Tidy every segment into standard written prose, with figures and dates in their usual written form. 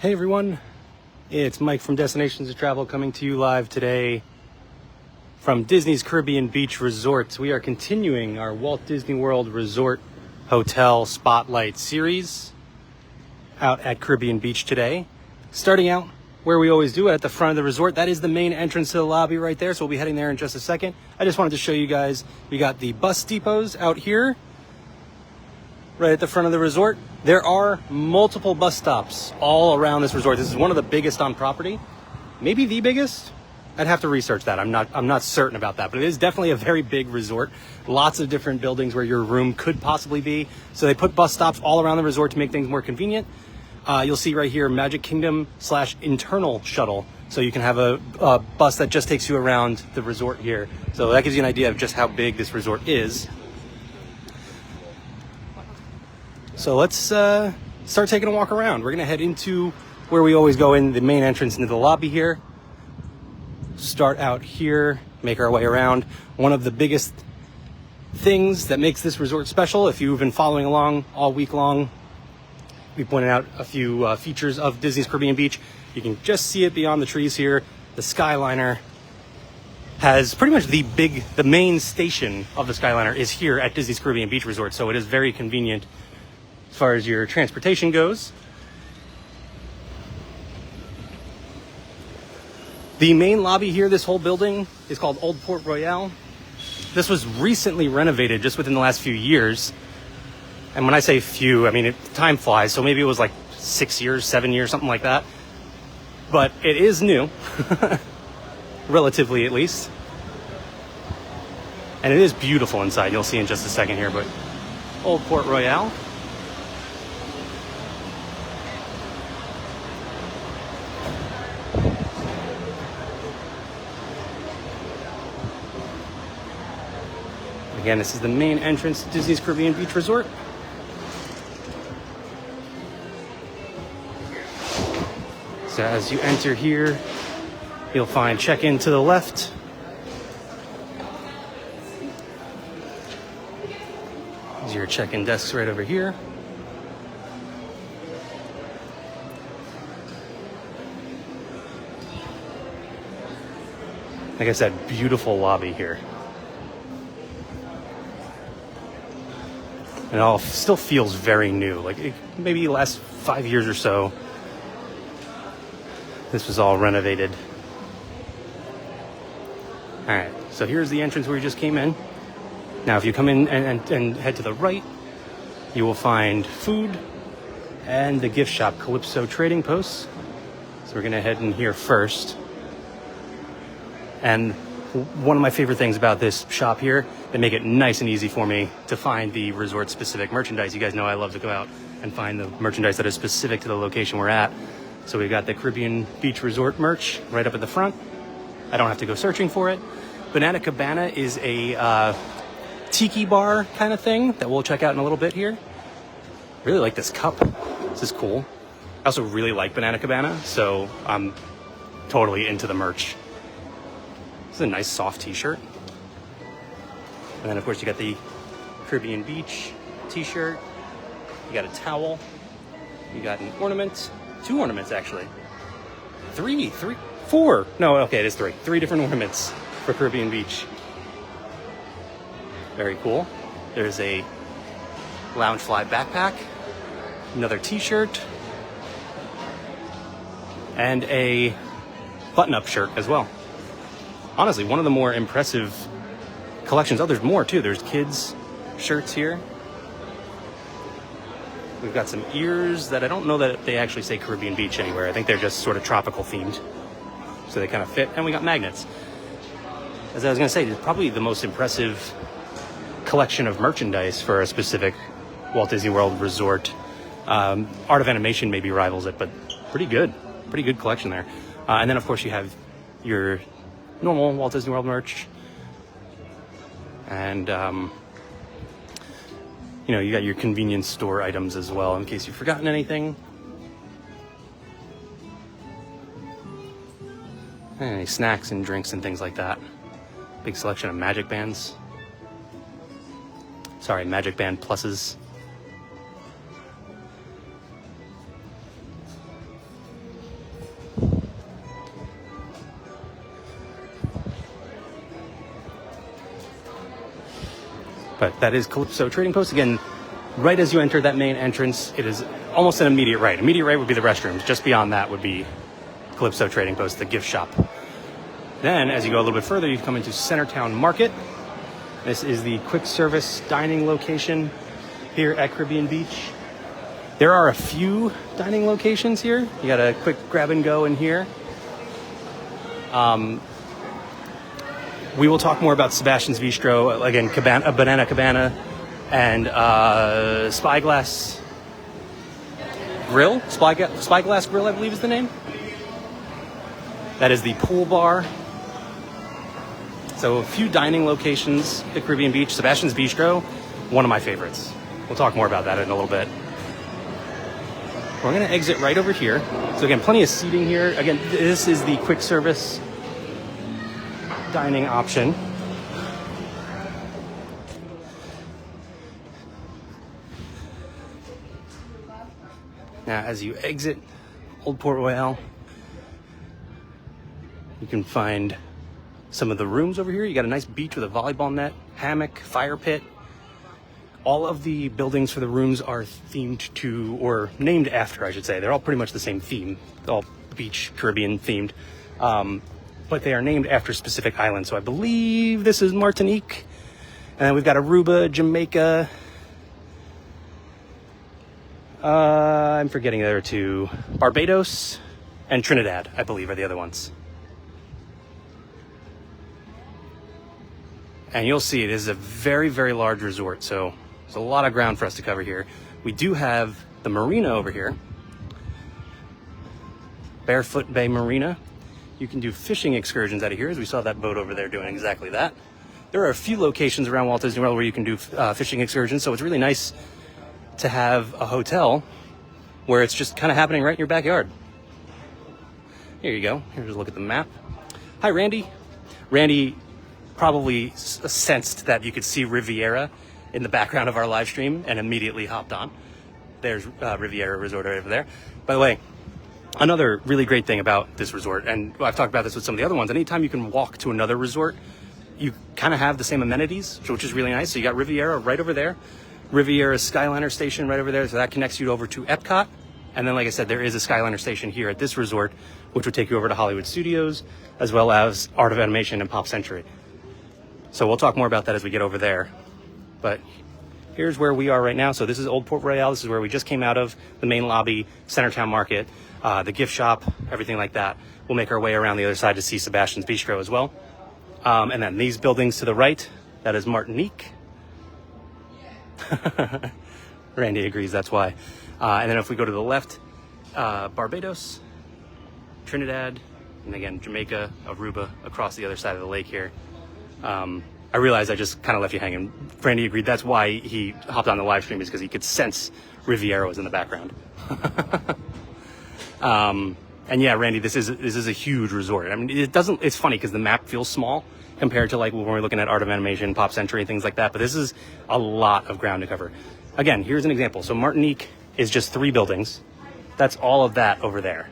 Hey everyone, it's Mike from Destinations of Travel coming to you live today from Disney's Caribbean Beach Resort. We are continuing our Walt Disney World Resort Hotel Spotlight series out at Caribbean Beach today. Starting out where we always do, at the front of the resort. That is the main entrance to the lobby right there, so we'll be heading there in just a second. I just wanted to show you guys, we got the bus depots out here right at the front of the resort. There are multiple bus stops all around this resort. This is one of the biggest on property, maybe the biggest. I'd have to research that. I'm not certain about that, but it is definitely a very big resort. Lots of different buildings where your room could possibly be. So they put bus stops all around the resort to make things more convenient. You'll see right here, Magic Kingdom / internal shuttle. So you can have a bus that just takes you around the resort here. So that gives you an idea of just how big this resort is. So let's start taking a walk around. We're gonna head into where we always go, in the main entrance into the lobby here. Start out here, make our way around. One of the biggest things that makes this resort special, if you've been following along all week long, we pointed out a few features of Disney's Caribbean Beach. You can just see it beyond the trees here. The Skyliner has pretty much the main station of the Skyliner is here at Disney's Caribbean Beach Resort. So it is very convenient as far as your transportation goes. The main lobby here, this whole building, is called Old Port Royale. This was recently renovated just within the last few years. And when I say few, I mean, time flies. So maybe it was like 6 years, 7 years, something like that. But it is new, relatively at least. And it is beautiful inside. You'll see in just a second here, but Old Port Royale. Again, this is the main entrance to Disney's Caribbean Beach Resort. So as you enter here, you'll find check-in to the left. These are your check-in desks right over here. Like I said, beautiful lobby here. It all still feels very new, like maybe last 5 years or so. This was all renovated. All right, so here's the entrance where we just came in. Now, if you come in and head to the right, you will find food and the gift shop, Calypso Trading Posts. So we're gonna head in here first. And one of my favorite things about this shop here, they make it nice and easy for me to find the resort specific merchandise. You guys know I love to go out and find the merchandise that is specific to the location we're at. So we've got the Caribbean Beach Resort merch right up at the front. I don't have to go searching for it. Banana Cabana is a tiki bar kind of thing that we'll check out in a little bit here. Really like this cup. This is cool. I also really like Banana Cabana, so I'm totally into the merch. This is a nice soft t-shirt. And then of course you got the Caribbean Beach t-shirt. You got a towel. You got an ornament. 2 ornaments actually. 4. No, okay, it is 3. 3 different ornaments for Caribbean Beach. Very cool. There's a Loungefly backpack. Another t-shirt. And a button-up shirt as well. Honestly, one of the more impressive collections. Oh, there's more too. There's kids' shirts here. We've got some ears that I don't know that they actually say Caribbean Beach anywhere. I think they're just sort of tropical themed. So they kind of fit. And we got magnets. As I was going to say, it's probably the most impressive collection of merchandise for a specific Walt Disney World Resort. Art of Animation maybe rivals it, but pretty good. Pretty good collection there. And then, of course, you have your normal Walt Disney World merch. And, you know, you got your convenience store items as well, in case you've forgotten anything. And any snacks and drinks and things like that. Big selection of Magic Bands. Sorry, Magic Band pluses. But that is Calypso Trading Post. Again, right as you enter that main entrance, it is almost an immediate right. Immediate right would be the restrooms. Just beyond that would be Calypso Trading Post, the gift shop. Then, as you go a little bit further, you come into Centertown Market. This is the quick service dining location here at Caribbean Beach. There are a few dining locations here. You got a quick grab and go in here. We will talk more about Sebastian's Bistro, again, Banana Cabana, and Spyglass Grill. Spyglass Grill, I believe is the name. That is the pool bar. So a few dining locations at Caribbean Beach. Sebastian's Bistro, one of my favorites. We'll talk more about that in a little bit. We're going to exit right over here. So again, plenty of seating here. Again, this is the quick service dining option. Now, as you exit Old Port Royale, you can find some of the rooms over here. You got a nice beach with a volleyball net, hammock, fire pit. All of the buildings for the rooms are themed to, or named after, I should say. They're all pretty much the same theme, all beach, Caribbean themed. But they are named after specific islands. So I believe this is Martinique. And then we've got Aruba, Jamaica. I'm forgetting the other two. Barbados and Trinidad, I believe, are the other ones. And you'll see it is a very, very large resort. So there's a lot of ground for us to cover here. We do have the marina over here. Barefoot Bay Marina. You can do fishing excursions out of here, as we saw that boat over there doing exactly that. There are a few locations around Walt Disney World where you can do fishing excursions, so it's really nice to have a hotel where it's just kind of happening right in your backyard. Here you go. Here's a look at the map. Hi, Randy. Randy probably sensed that you could see Riviera in the background of our live stream and immediately hopped on. There's Riviera Resort over there. By the way, another really great thing about this resort, and I've talked about this with some of the other ones, anytime you can walk to another resort, you kind of have the same amenities, which is really nice. So you got Riviera right over there, Riviera Skyliner station right over there, so that connects you over to Epcot. And then, like I said, there is a Skyliner station here at this resort, which would take you over to Hollywood Studios, as well as Art of Animation and Pop Century. So we'll talk more about that as we get over there. But here's where we are right now. So this is Old Port Royale. This is where we just came out of, the main lobby, Centertown Market, the gift shop, everything like that. We'll make our way around the other side to see Sebastian's Bistro as well. And then these buildings to the right, that is Martinique. Randy agrees, that's why. And then if we go to the left, Barbados, Trinidad, and again, Jamaica, Aruba, across the other side of the lake here. I realized I just kind of left you hanging. Randy agreed, that's why he hopped on the live stream, is because he could sense Riviera was in the background. And yeah, Randy, this is a huge resort. I mean, it's funny because the map feels small compared to like when we're looking at Art of Animation, Pop Century, and things like that, but this is a lot of ground to cover. Again, here's an example. So Martinique is just 3 buildings. That's all of that over there.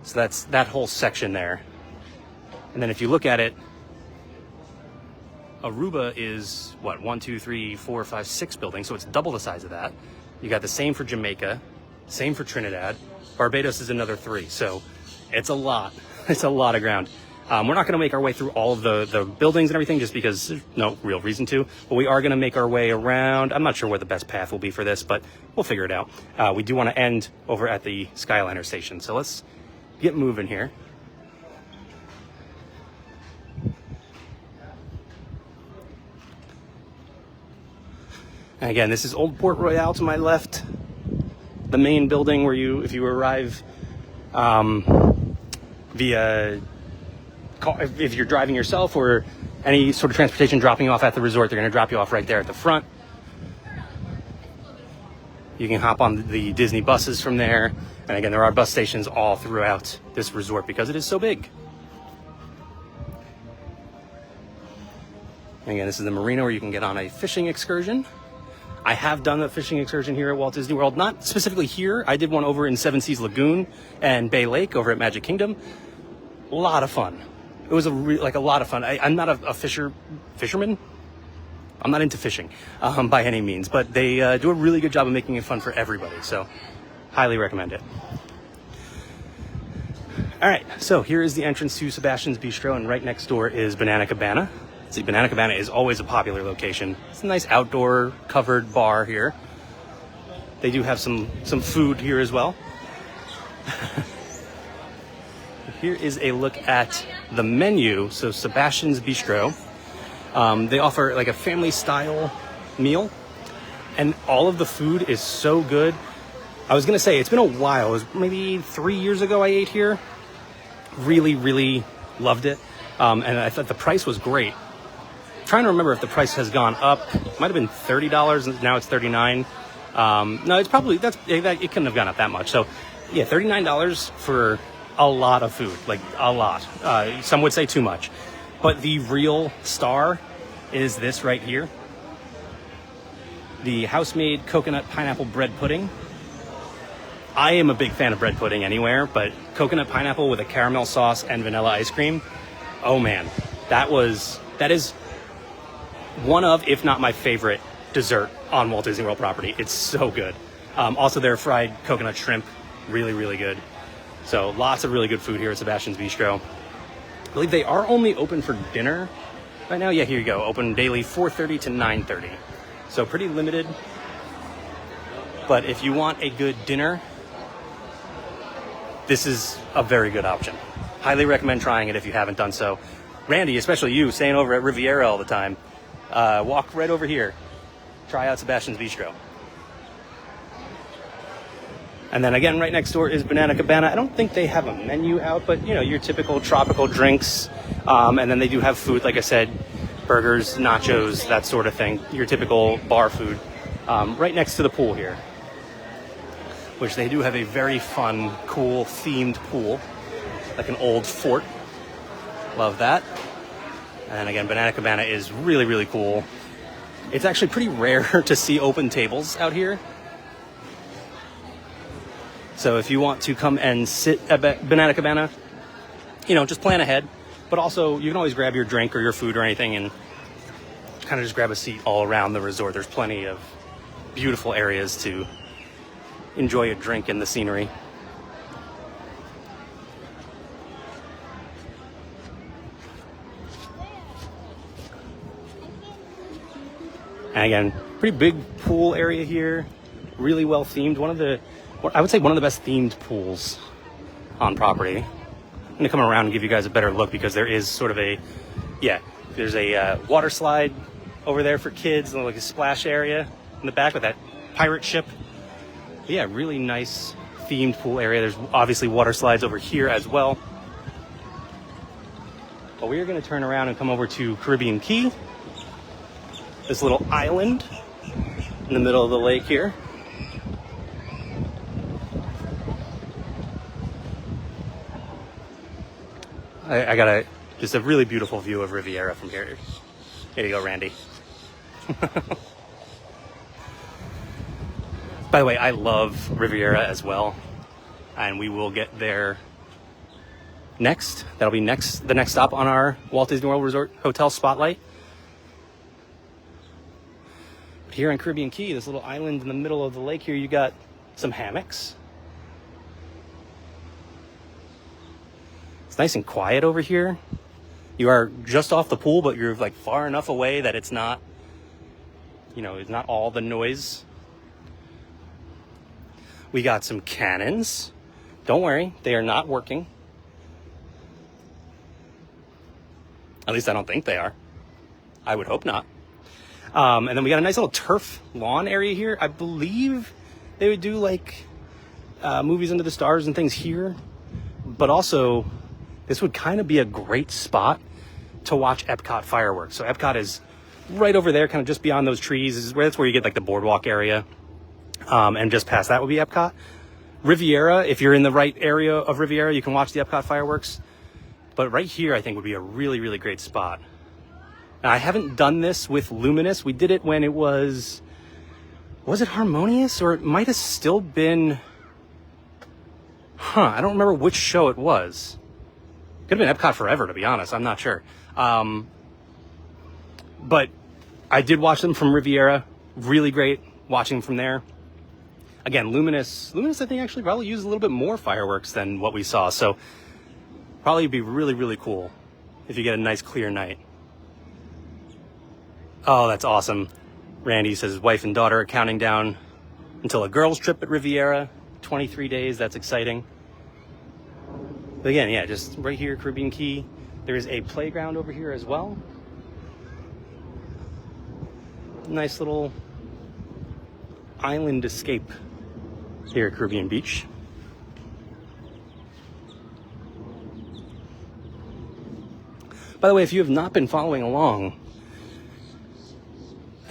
So that's that whole section there. And then if you look at it, Aruba is what, 1, 2, 3, 4, 5, 6 buildings, so it's double the size of that. You got the same for Jamaica, same for Trinidad. Barbados is another 3, so it's a lot. It's a lot of ground. We're not going to make our way through all of the buildings and everything just because there's no real reason to, but we are going to make our way around. I'm not sure what the best path will be for this, but we'll figure it out. We do want to end over at the Skyliner station, so let's get moving here. And again, this is Old Port Royale to my left, the main building where if you arrive via, if you're driving yourself or any sort of transportation dropping you off at the resort, they're going to drop you off right there at the front. You can hop on the Disney buses from there. And again, there are bus stations all throughout this resort because it is so big. And again, this is the marina where you can get on a fishing excursion. I have done a fishing excursion here at Walt Disney World, not specifically here. I did one over in Seven Seas Lagoon and Bay Lake over at Magic Kingdom. A lot of fun. It was a lot of fun. I'm not a fisherman. I'm not into fishing by any means, but they do a really good job of making it fun for everybody. So highly recommend it. All right, so here is the entrance to Sebastian's Bistro, and right next door is Banana Cabana. See, Banana Cabana is always a popular location. It's a nice outdoor covered bar here. They do have some food here as well. Here is a look at the menu. So Sebastian's Bistro, they offer like a family style meal, and all of the food is so good. I was gonna say, it's been a while. It was maybe 3 years ago I ate here. Really, really loved it. And I thought the price was great. I'm trying to remember if the price has gone up. It might have been $30, and now it's $39. No, it's probably, it couldn't have gone up that much. So yeah, $39 for a lot of food, like a lot. Some would say too much. But the real star is this right here. The house-made coconut pineapple bread pudding. I am a big fan of bread pudding anywhere, but coconut pineapple with a caramel sauce and vanilla ice cream. Oh man, that is one of, if not my favorite dessert on Walt Disney World property. It's so good. Also their fried coconut shrimp, really, really good. So lots of really good food here at Sebastian's Bistro. I believe they are only open for dinner right now. Yeah, here you go. Open daily 4:30 to 9:30. So pretty limited. But if you want a good dinner, this is a very good option. Highly recommend trying it if you haven't done so. Randy, especially you, staying over at Riviera all the time, walk right over here. Try out Sebastian's Bistro. And then again, right next door is Banana Cabana. I don't think they have a menu out, but you know, your typical tropical drinks. And then they do have food, like I said, burgers, nachos, that sort of thing. Your typical bar food. Right next to the pool here, which they do have a very fun, cool, themed pool, like an old fort. Love that. And again, Banana Cabana is really, really cool. It's actually pretty rare to see open tables out here. So if you want to come and sit at Banana Cabana, you know, just plan ahead. But also, you can always grab your drink or your food or anything and kind of just grab a seat all around the resort. There's plenty of beautiful areas to enjoy a drink and the scenery. And again, pretty big pool area here, really well themed. I would say one of the best themed pools on property. I'm gonna come around and give you guys a better look because there is sort of there's a water slide over there for kids, and like a splash area in the back with that pirate ship. But yeah, really nice themed pool area. There's obviously water slides over here as well. But we are gonna turn around and come over to Caribbean Key. This little island in the middle of the lake here. I got just a really beautiful view of Riviera from here. Here you go, Randy. By the way, I love Riviera as well, and we will get there next. That'll be the next stop on our Walt Disney World Resort Hotel Spotlight. But here on Caribbean Key, this little island in the middle of the lake here, you got some hammocks. It's nice and quiet over here. You are just off the pool, but you're like far enough away that it's not, you know, it's not all the noise. We got some cannons. Don't worry, they are not working. At least I don't think they are. I would hope not. And then we got a nice little turf lawn area here. I believe they would do like movies Under the Stars and things here, but also this would kind of be a great spot to watch Epcot fireworks. So Epcot is right over there, kind of just beyond those trees. That's where you get like the boardwalk area. And just past that would be Epcot. Riviera, if you're in the right area of Riviera, you can watch the Epcot fireworks. But right here, I think would be a really, really great spot. Now, I haven't done this with Luminous. We did it when it was it Harmonious? Or it might have still been, I don't remember which show it was. Could have been Epcot Forever, to be honest. I'm not sure. But I did watch them from Riviera. Really great watching from there. Again, Luminous, I think actually probably used a little bit more fireworks than what we saw. So probably be really, really cool if you get a nice clear night. Oh, that's awesome. Randy says his wife and daughter are counting down until a girls' trip at Riviera. 23 days, that's exciting. But again, yeah, just right here, Caribbean Key. There is a playground over here as well. Nice little island escape here at Caribbean Beach. By the way, if you have not been following along,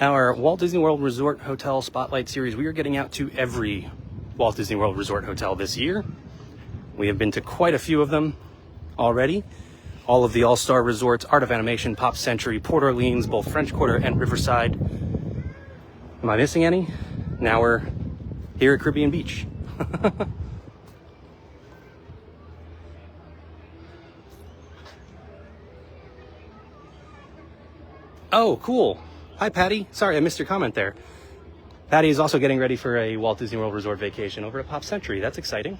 our Walt Disney World Resort Hotel Spotlight Series, we are getting out to every Walt Disney World Resort Hotel this year. We have been to quite a few of them already. All of the All-Star Resorts, Art of Animation, Pop Century, Port Orleans, both French Quarter and Riverside. Am I missing any? Now we're here at Caribbean Beach. Oh, cool. Hi, Patty. Sorry, I missed your comment there. Patty is also getting ready for a Walt Disney World Resort vacation over at Pop Century. That's exciting.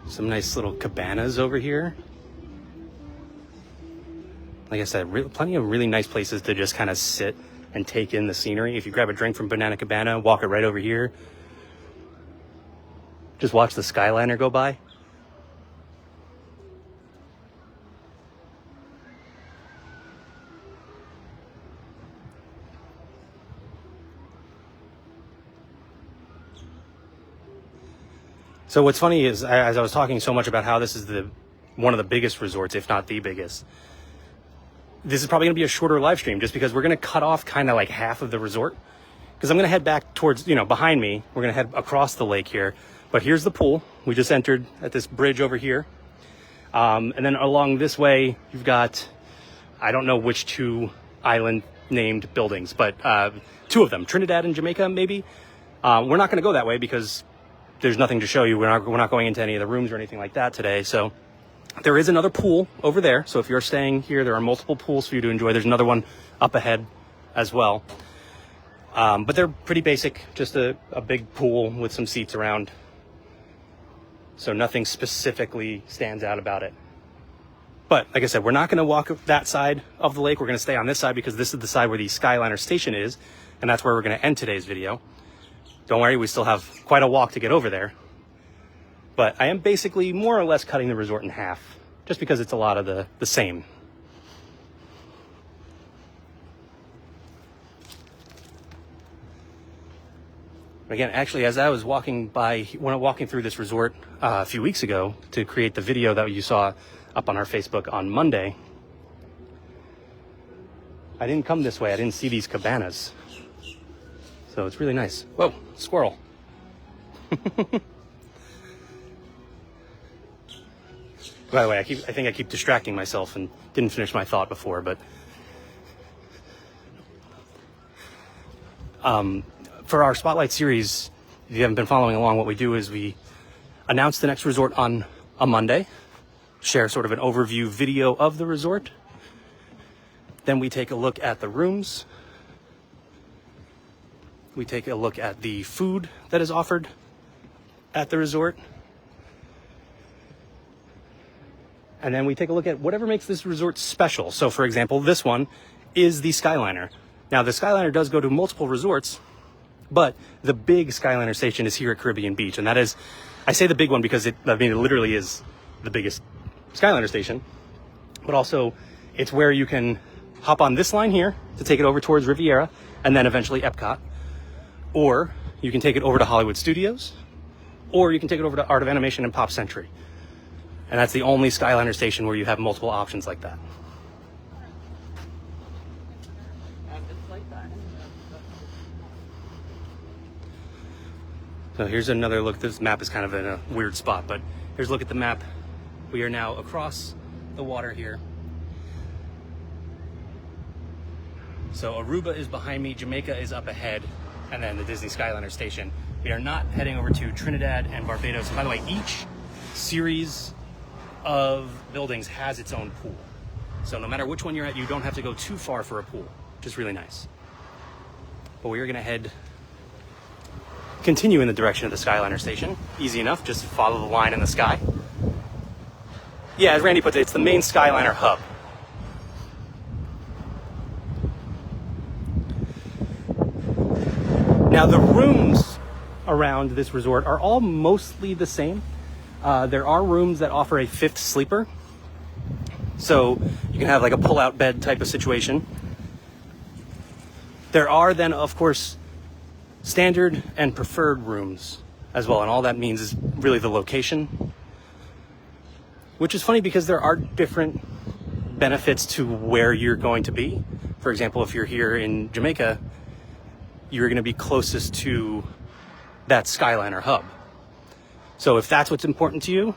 Some nice little cabanas over here. Like I said, plenty of really nice places to just kind of sit and take in the scenery. If you grab a drink from Banana Cabana, walk it right over here. Just watch the Skyliner go by. So what's funny is, as I was talking so much about how this is one of the biggest resorts, if not the biggest, this is probably going to be a shorter live stream just because we're going to cut off kind of like half of the resort. Because I'm going to head back towards, behind me. We're going to head across the lake here. But here's the pool. We just entered at this bridge over here. And then along this way, you've got, I don't know which two island named buildings, but two of them, Trinidad and Jamaica, maybe. We're not going to go that way because there's nothing to show you. We're not going into any of the rooms or anything like that today. So there is another pool over there. So if you're staying here, there are multiple pools for you to enjoy. There's another one up ahead as well. But they're pretty basic, just a big pool with some seats around. So nothing specifically stands out about it. But like I said, we're not going to walk that side of the lake. We're going to stay on this side because this is the side where the Skyliner station is. And that's where we're going to end today's video. Don't worry, we still have quite a walk to get over there. But I am basically more or less cutting the resort in half, just because it's a lot of the same. Again, actually, as I was walking through this resort a few weeks ago to create the video that you saw up on our Facebook on Monday, I didn't come this way. I didn't see these cabanas. So it's really nice. Whoa, squirrel. By the way, I think I keep distracting myself and didn't finish my thought before, but for our Spotlight series, if you haven't been following along, what we do is we announce the next resort on a Monday, share sort of an overview video of the resort. Then we take a look at the rooms. We take a look at the food that is offered at the resort. And then we take a look at whatever makes this resort special. So for example, this one is the Skyliner. Now the Skyliner does go to multiple resorts, but the big Skyliner station is here at Caribbean Beach. And that is, I say the big one because it literally is the biggest Skyliner station, but also it's where you can hop on this line here to take it over towards Riviera and then eventually Epcot. Or you can take it over to Hollywood Studios, or you can take it over to Art of Animation and Pop Century. And that's the only Skyliner station where you have multiple options like that. So here's another look. This map is kind of in a weird spot, but here's a look at the map. We are now across the water here. So Aruba is behind me, Jamaica is up ahead, and then the Disney Skyliner station. We are not heading over to Trinidad and Barbados. And by the way, each series of buildings has its own pool. So no matter which one you're at, you don't have to go too far for a pool, which is really nice. But we are gonna continue in the direction of the Skyliner station. Easy enough, just follow the line in the sky. Yeah, as Randy puts it, it's the main Skyliner hub. Now the rooms around this resort are all mostly the same. There are rooms that offer a fifth sleeper. So you can have like a pull-out bed type of situation. There are then, of course, standard and preferred rooms as well. And all that means is really the location. Which is funny because there are different benefits to where you're going to be. For example, if you're here in Jamaica, you're going to be closest to that Skyliner hub. So if that's what's important to you,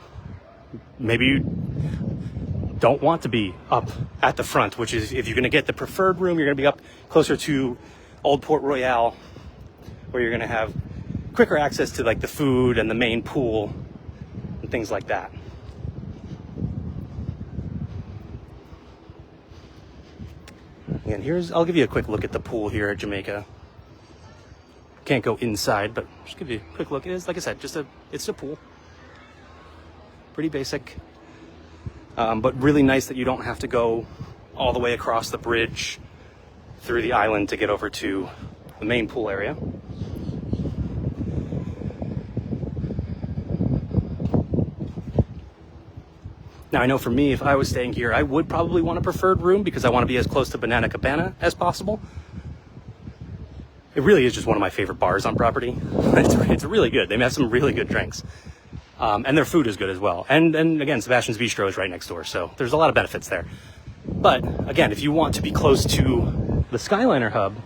maybe you don't want to be up at the front, which is, if you're going to get the preferred room, you're going to be up closer to Old Port Royale, where you're going to have quicker access to like the food and the main pool and things like that. And I'll give you a quick look at the pool here at Jamaica. Can't go inside, but just give you a quick look. It is, like I said, it's a pool. Pretty basic. But really nice that you don't have to go all the way across the bridge through the island to get over to the main pool area. Now I know for me, if I was staying here, I would probably want a preferred room because I want to be as close to Banana Cabana as possible. It really is just one of my favorite bars on property. It's really good. They have some really good drinks. And their food is good as well. And again, Sebastian's Bistro is right next door, so there's a lot of benefits there. But again, if you want to be close to the Skyliner hub,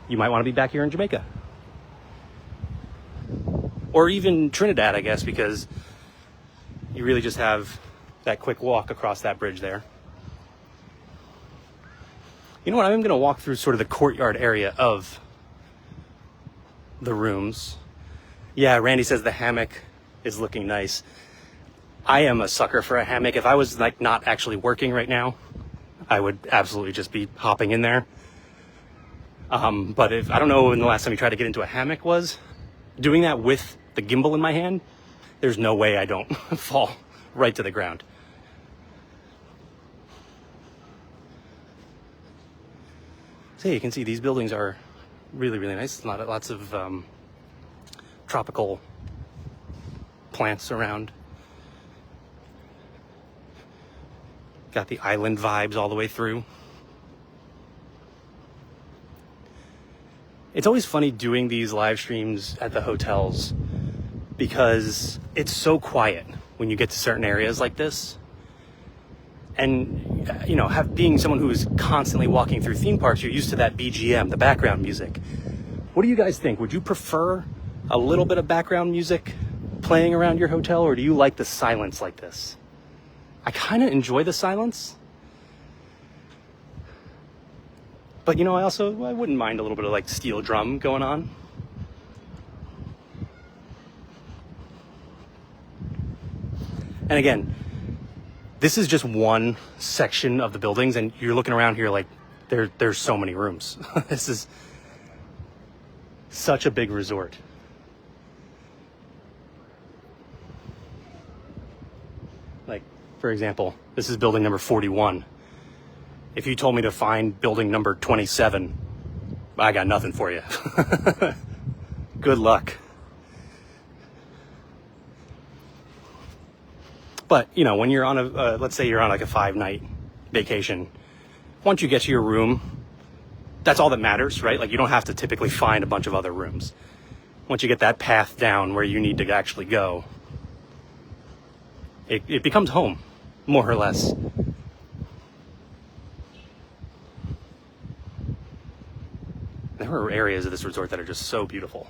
you might want to be back here in Jamaica. Or even Trinidad, I guess, because you really just have that quick walk across that bridge there. You know what? I'm going to walk through sort of the courtyard area of the rooms. Yeah, Randy says the hammock is looking nice. I am a sucker for a hammock. If I was like not actually working right now, I would absolutely just be hopping in there. But I don't know when the last time you tried to get into a hammock was. Doing that with the gimbal in my hand, there's no way I don't fall right to the ground. So yeah, you can see these buildings are really, really nice. Lots of tropical plants around. Got the island vibes all the way through. It's always funny doing these live streams at the hotels because it's so quiet when you get to certain areas like this. And, you know, being someone who is constantly walking through theme parks, you're used to that BGM, the background music. What do you guys think? Would you prefer a little bit of background music playing around your hotel, or do you like the silence like this? I kind of enjoy the silence. But, you know, I wouldn't mind a little bit of like steel drum going on. And again, this is just one section of the buildings, and you're looking around here like there's so many rooms. This is such a big resort. Like, for example, this is building number 41. If you told me to find building number 27, I got nothing for you. Good luck. But, you know, when you're on let's say you're on like a 5-night vacation, once you get to your room, that's all that matters, right? Like, you don't have to typically find a bunch of other rooms. Once you get that path down where you need to actually go, it becomes home, more or less. There are areas of this resort that are just so beautiful.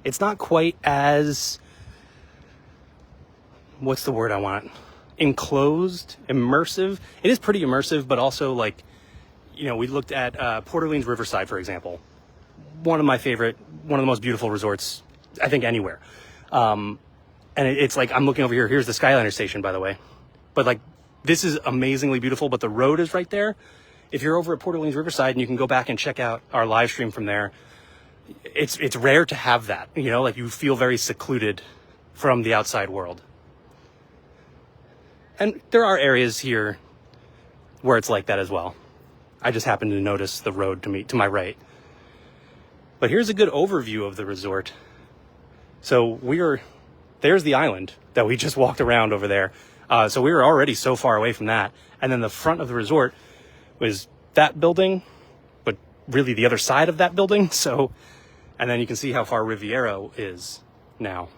It's not quite as, what's the word I want? enclosed, immersive. It is pretty immersive, but also like, you know, we looked at Port Orleans Riverside, for example. One of the most beautiful resorts, I think, anywhere. And it's like, I'm looking over here. Here's the Skyliner station, by the way. But like, this is amazingly beautiful, but the road is right there. If you're over at Port Orleans Riverside, and you can go back and check out our live stream from there, it's rare to have that, you know, like you feel very secluded from the outside world. And there are areas here where it's like that as well. I just happened to notice the road to my right. But here's a good overview of the resort. So there's the island that we just walked around over there. So we were already so far away from that. And then the front of the resort was that building, but really the other side of that building. So, and then you can see how far Riviera is now.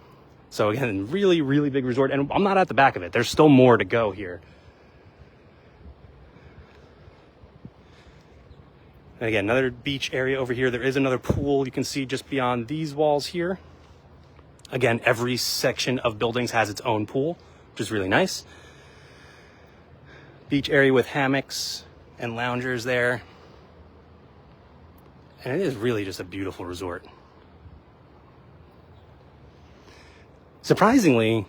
So again, really, really big resort. And I'm not at the back of it. There's still more to go here. And again, another beach area over here. There is another pool you can see just beyond these walls here. Again, every section of buildings has its own pool, which is really nice. Beach area with hammocks and loungers there. And it is really just a beautiful resort. Surprisingly,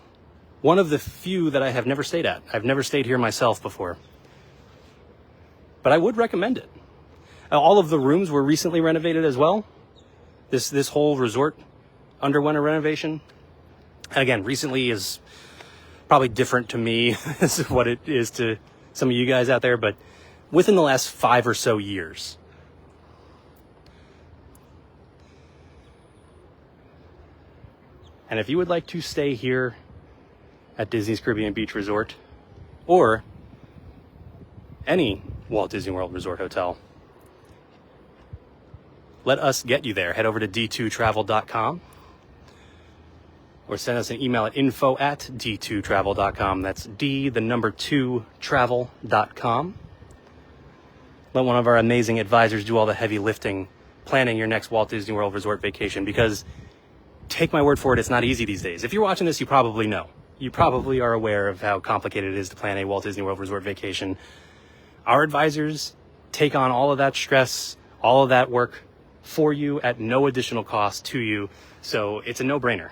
one of the few that I have never stayed at. I've never stayed here myself before. But I would recommend it. All of the rooms were recently renovated as well. This whole resort underwent a renovation. Again, recently is probably different to me as what it is to some of you guys out there, but within the last 5 or so years. And if you would like to stay here at Disney's Caribbean Beach Resort or any Walt Disney World Resort hotel, let us get you there. Head over to d2travel.com or send us an email at info@d2travel.com. That's d2travel.com. Let one of our amazing advisors do all the heavy lifting planning your next Walt Disney World Resort vacation, because take my word for it, it's not easy these days. If you're watching this, you probably know. You probably are aware of how complicated it is to plan a Walt Disney World Resort vacation. Our advisors take on all of that stress, all of that work for you at no additional cost to you. So it's a no-brainer.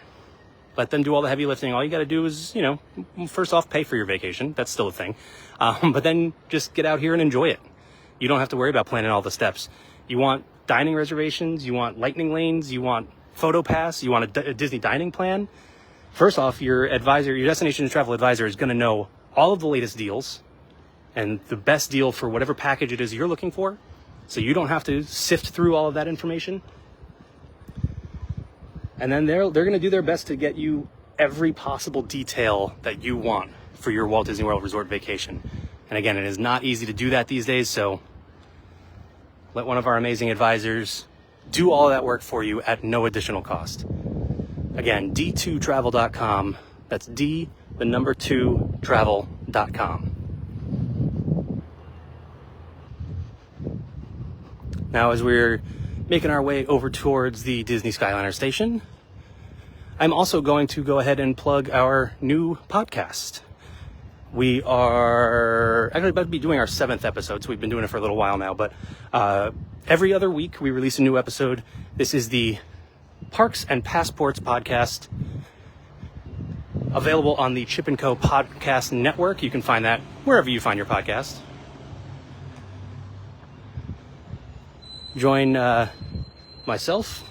Let them do all the heavy lifting. All you got to do is, you know, first off, pay for your vacation. That's still a thing. But then just get out here and enjoy it. You don't have to worry about planning all the steps. You want dining reservations, you want lightning lanes, you want photo pass, you want a Disney dining plan. First off, your advisor, your destination travel advisor, is going to know all of the latest deals and the best deal for whatever package it is you're looking for. So you don't have to sift through all of that information. And then they're going to do their best to get you every possible detail that you want for your Walt Disney World Resort vacation. And again, it is not easy to do that these days, so let one of our amazing advisors do all of that work for you at no additional cost. Again, d2travel.com. That's d2travel.com. Now, as we're making our way over towards the Disney Skyliner station, I'm also going to go ahead and plug our new podcast. We are actually about to be doing our 7th episode, so we've been doing it for a little while now, but every other week we release a new episode. This is the Parks and Passports podcast, available on the Chip & Co. Podcast Network. You can find that wherever you find your podcast. Join myself,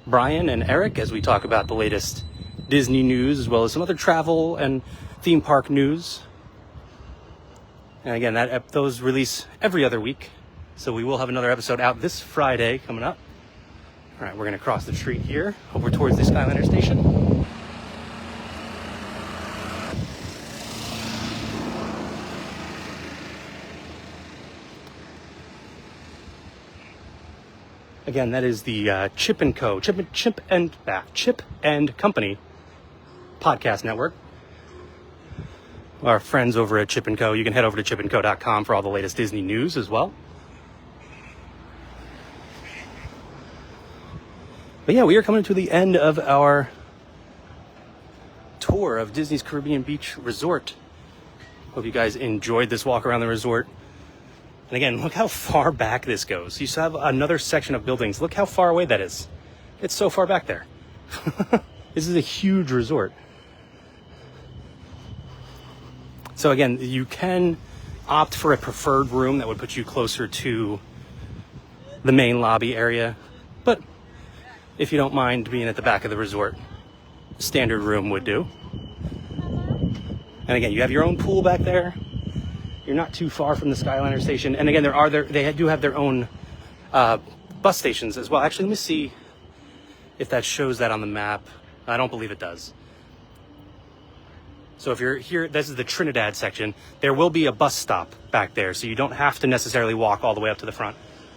Brian, and Eric as we talk about the latest Disney news, as well as some other travel and theme park news. And again, those release every other week. So we will have another episode out this Friday coming up. All right, we're going to cross the street here over towards the Skyliner station. Again, that is the Chip & Co. Chip and Company podcast network. Our friends over at Chip & Co. You can head over to chipandco.com for all the latest Disney news as well. But yeah, we are coming to the end of our tour of Disney's Caribbean Beach Resort. Hope you guys enjoyed this walk around the resort. And again, look how far back this goes. You still have another section of buildings. Look how far away that is. It's so far back there. This is a huge resort. So again, you can opt for a preferred room that would put you closer to the main lobby area. But if you don't mind being at the back of the resort, standard room would do. And again, you have your own pool back there. You're not too far from the Skyliner station. And again, they do have their own bus stations as well. Actually, let me see if that shows that on the map. I don't believe it does. So if you're here, this is the Trinidad section. There will be a bus stop back there, so you don't have to necessarily walk all the way up to the front.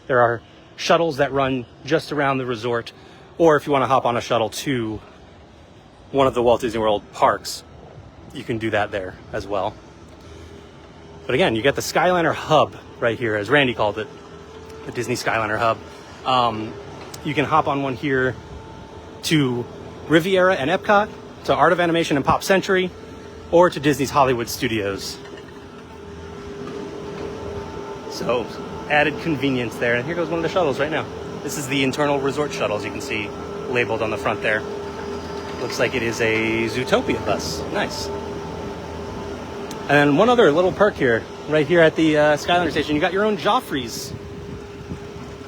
There are shuttles that run just around the resort, or if you want to hop on a shuttle to one of the Walt Disney World parks, you can do that there as well. But again, you got the Skyliner hub right here, as Randy called it, the Disney Skyliner hub. You can hop on one here to Riviera and Epcot, to Art of Animation and Pop Century, or to Disney's Hollywood Studios. So added convenience there. And here goes one of the shuttles right now. This is the internal resort shuttles you can see labeled on the front there. Looks like it is a Zootopia bus. Nice. And then one other little perk here, right here at the Skyliner station, you got your own Joffrey's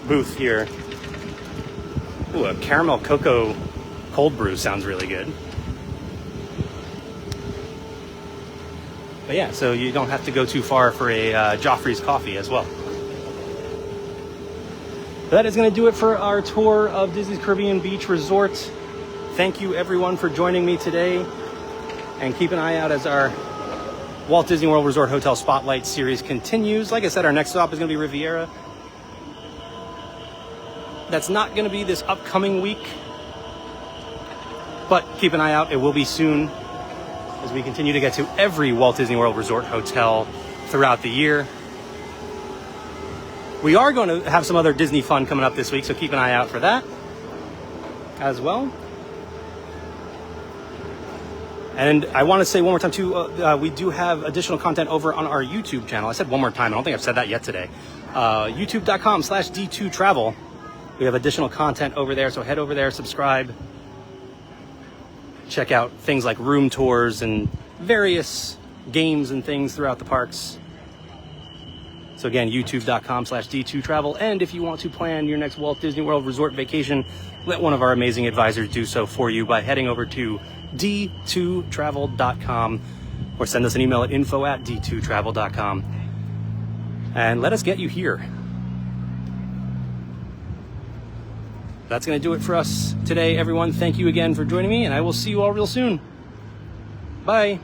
booth here. Ooh, a caramel cocoa cold brew sounds really good. But yeah, so you don't have to go too far for a Joffrey's coffee as well. That is going to do it for our tour of Disney's Caribbean Beach Resort. Thank you everyone for joining me today. And keep an eye out as our Walt Disney World Resort Hotel Spotlight series continues. Like I said, our next stop is going to be Riviera. That's not going to be this upcoming week, but keep an eye out. It will be soon as we continue to get to every Walt Disney World Resort hotel throughout the year. We are going to have some other Disney fun coming up this week, so keep an eye out for that as well. And I want to say one more time too, we do have additional content over on our YouTube channel. I said one more time, I don't think I've said that yet today. youtube.com/D2Travel. We have additional content over there, so head over there, subscribe. Check out things like room tours and various games and things throughout the parks. So again, youtube.com/D2Travel. And if you want to plan your next Walt Disney World Resort vacation, let one of our amazing advisors do so for you by heading over to d2travel.com or send us an email at info@d2travel.com and let us get you here. That's going to do it for us today, everyone. Thank you again for joining me, and I will see you all real soon. Bye.